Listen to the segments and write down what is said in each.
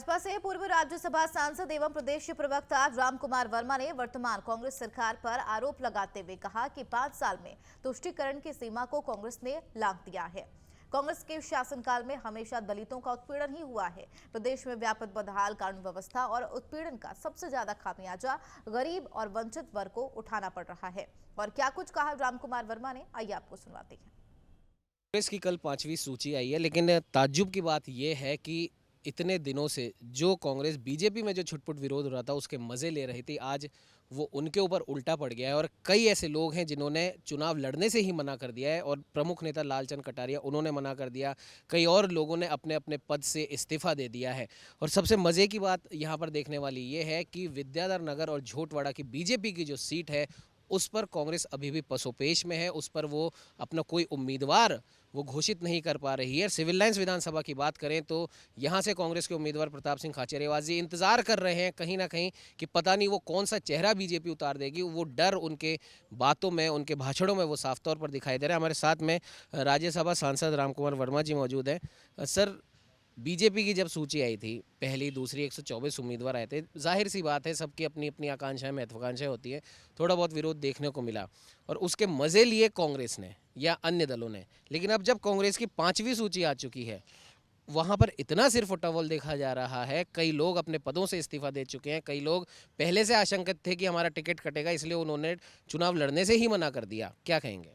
भाजपा से पूर्व राज्यसभा सांसद एवं प्रदेश प्रवक्ता रामकुमार वर्मा ने वर्तमान कांग्रेस सरकार पर आरोप लगाते हुए कहा कि 5 साल में तुष्टीकरण की सीमा को कांग्रेस ने लांघ दिया है। कांग्रेस के शासनकाल में हमेशा दलितों का उत्पीड़न ही हुआ है। प्रदेश में व्यापक बदहाल कानून व्यवस्था और उत्पीड़न का सबसे ज्यादा खामियाजा गरीब और वंचित वर्ग को उठाना पड़ रहा है। और क्या कुछ कहा रामकुमार वर्मा ने, आइए आपको सुनवाते हैं। कांग्रेस की कल 5वीं सूची आई है, लेकिन ताज्जुब की बात यह है कि इतने दिनों से जो कांग्रेस बीजेपी में जो छुटपुट विरोध हो रहा था उसके मजे ले रही थी, आज वो उनके ऊपर उल्टा पड़ गया है। और कई ऐसे लोग हैं जिन्होंने चुनाव लड़ने से ही मना कर दिया है, और प्रमुख नेता लालचंद कटारिया उन्होंने मना कर दिया। कई और लोगों ने अपने अपने पद से इस्तीफा दे दिया है। और सबसे मज़े की बात यहाँ पर देखने वाली ये है कि विद्याधर नगर और झोटवाड़ा की बीजेपी की जो सीट है उस पर कांग्रेस अभी भी पसोपेश में है। उस पर वो अपना कोई उम्मीदवार वो घोषित नहीं कर पा रही है। सिविल लाइंस विधानसभा की बात करें तो यहाँ से कांग्रेस के उम्मीदवार प्रताप सिंह खाचरियावास जी इंतजार कर रहे हैं कहीं ना कहीं कि पता नहीं वो कौन सा चेहरा बीजेपी उतार देगी। वो डर उनके बातों में, उनके भाषणों में वो साफ तौर पर दिखाई दे रहा है। हमारे साथ में राज्यसभा सांसद रामकुमार वर्मा जी मौजूद हैं। सर, बीजेपी की जब सूची आई थी, पहली दूसरी 124 उम्मीदवार आए थे, जाहिर सी बात है सबकी अपनी अपनी आकांक्षाएं, महत्वाकांक्षाएं होती है। थोड़ा बहुत विरोध देखने को मिला और उसके मज़े लिए कांग्रेस ने या अन्य दलों ने। लेकिन अब जब कांग्रेस की 5वीं सूची आ चुकी है, वहाँ पर इतना सिर्फ फुटबॉल देखा जा रहा है। कई लोग अपने पदों से इस्तीफा दे चुके हैं। कई लोग पहले से आशंकित थे कि हमारा टिकट कटेगा, इसलिए उन्होंने चुनाव लड़ने से ही मना कर दिया। क्या कहेंगे?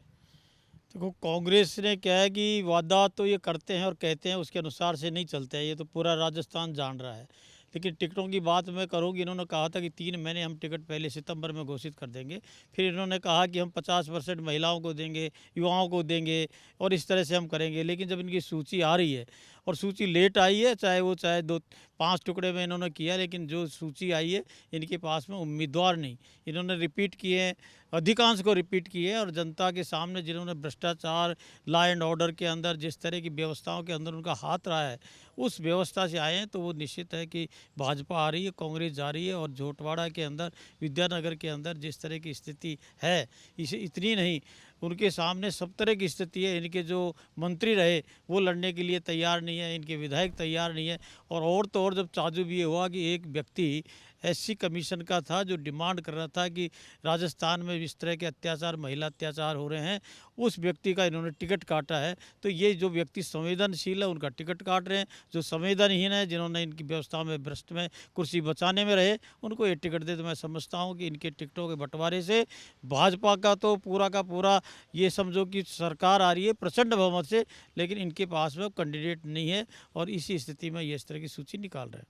देखो, कांग्रेस ने क्या है कि वादा तो ये करते हैं और कहते हैं, उसके अनुसार से नहीं चलते हैं। ये तो पूरा राजस्थान जान रहा है। लेकिन टिकटों की बात मैं करूँ कि इन्होंने कहा था कि 3 महीने हम टिकट पहले सितंबर में घोषित कर देंगे। फिर इन्होंने कहा कि हम 50% महिलाओं को देंगे, युवाओं को देंगे, और इस तरह से हम करेंगे। लेकिन जब इनकी सूची आ रही है और सूची लेट आई है, चाहे 2-5 टुकड़े में इन्होंने किया, लेकिन जो सूची आई है इनके पास में उम्मीदवार नहीं। इन्होंने रिपीट किए हैं, अधिकांश को रिपीट किए हैं। और जनता के सामने जिन्होंने भ्रष्टाचार, लॉ एंड ऑर्डर के अंदर जिस तरह की व्यवस्थाओं के अंदर उनका हाथ रहा है, उस व्यवस्था से आए हैं। तो वो निश्चित है कि भाजपा आ रही है, कांग्रेस जा रही है। और झोटवाड़ा के अंदर, विद्यानगर के अंदर जिस तरह की स्थिति है, इसे इतनी नहीं, उनके सामने सब तरह की स्थिति है। इनके जो मंत्री रहे वो लड़ने के लिए तैयार नहीं है, इनके विधायक तैयार नहीं है। और तो और जब ताजुब ये हुआ कि एक व्यक्ति एससी कमीशन का था जो डिमांड कर रहा था कि राजस्थान में इस तरह के अत्याचार, महिला अत्याचार हो रहे हैं, उस व्यक्ति का इन्होंने टिकट काटा है। तो ये जो व्यक्ति संवेदनशील है उनका टिकट काट रहे हैं, जो संवेदनहीन है, जिन्होंने इनकी व्यवस्था में, भ्रष्ट में, कुर्सी बचाने में रहे, उनको ये टिकट दे। तो मैं समझता हूँ कि इनके टिकटों के बंटवारे से भाजपा का तो पूरा का पूरा ये समझो कि सरकार आ रही है प्रचंड बहुमत से, लेकिन इनके पास में कैंडिडेट नहीं है। और इसी स्थिति में ये इस तरह की सूची निकाल रहे हैं।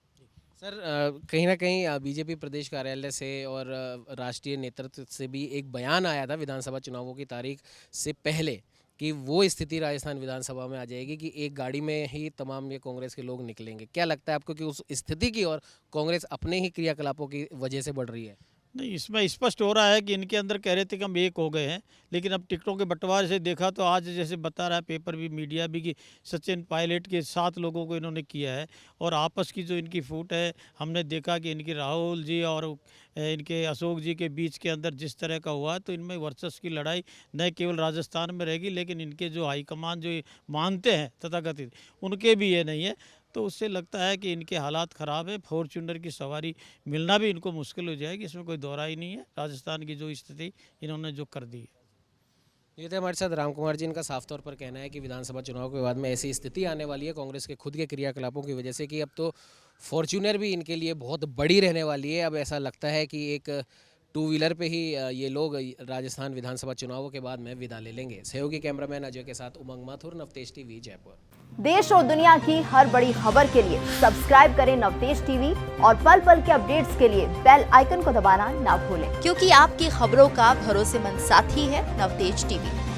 सर, कहीं ना कहीं बीजेपी प्रदेश कार्यालय से और राष्ट्रीय नेतृत्व से भी एक बयान आया था विधानसभा चुनावों की तारीख से पहले कि वो स्थिति राजस्थान विधानसभा में आ जाएगी कि एक गाड़ी में ही तमाम ये कांग्रेस के लोग निकलेंगे। क्या लगता है आपको कि उस स्थिति की ओर कांग्रेस अपने ही क्रियाकलापों की वजह से बढ़ रही है? नहीं, इसमें स्पष्ट हो रहा है कि इनके अंदर कह रहे थे कि हम एक हो गए हैं, लेकिन अब टिकटों के बंटवारे से देखा तो आज जैसे बता रहा है पेपर भी, मीडिया भी, कि सचिन पायलट के 7 लोगों को इन्होंने किया है। और आपस की जो इनकी फूट है, हमने देखा कि इनकी राहुल जी और इनके अशोक जी के बीच के अंदर जिस तरह का हुआ, तो इनमें वर्चस्व की लड़ाई न केवल राजस्थान में रहेगी, लेकिन इनके जो हाईकमान जो मानते हैं तथाकथित, उनके भी ये नहीं है। तो उससे लगता है कि इनके हालात ख़राब है। फॉर्च्यूनर की सवारी मिलना भी इनको मुश्किल हो जाएगी, इसमें कोई दोहरा ही नहीं है। राजस्थान की जो स्थिति इन्होंने जो कर दी है। ये थे हमारे साथ रामकुमार जी। इनका साफ तौर पर कहना है कि विधानसभा चुनाव के बाद में ऐसी स्थिति आने वाली है कांग्रेस के खुद के क्रियाकलापों की वजह से कि अब तो फॉर्च्यूनर भी इनके लिए बहुत बड़ी रहने वाली है। अब ऐसा लगता है कि एक 2 व्हीलर पे ही ये लोग राजस्थान विधानसभा चुनावों के बाद में विदा ले लेंगे। सहयोगी कैमरामैन अजय के साथ उमंग माथुर, नवतेज टीवी, जयपुर। देश और दुनिया की हर बड़ी खबर के लिए सब्सक्राइब करें नवतेज टीवी और पल पल के अपडेट्स के लिए बेल आइकन को दबाना ना भूलें, क्योंकि आपकी खबरों का भरोसेमंद साथी है नवतेज टीवी।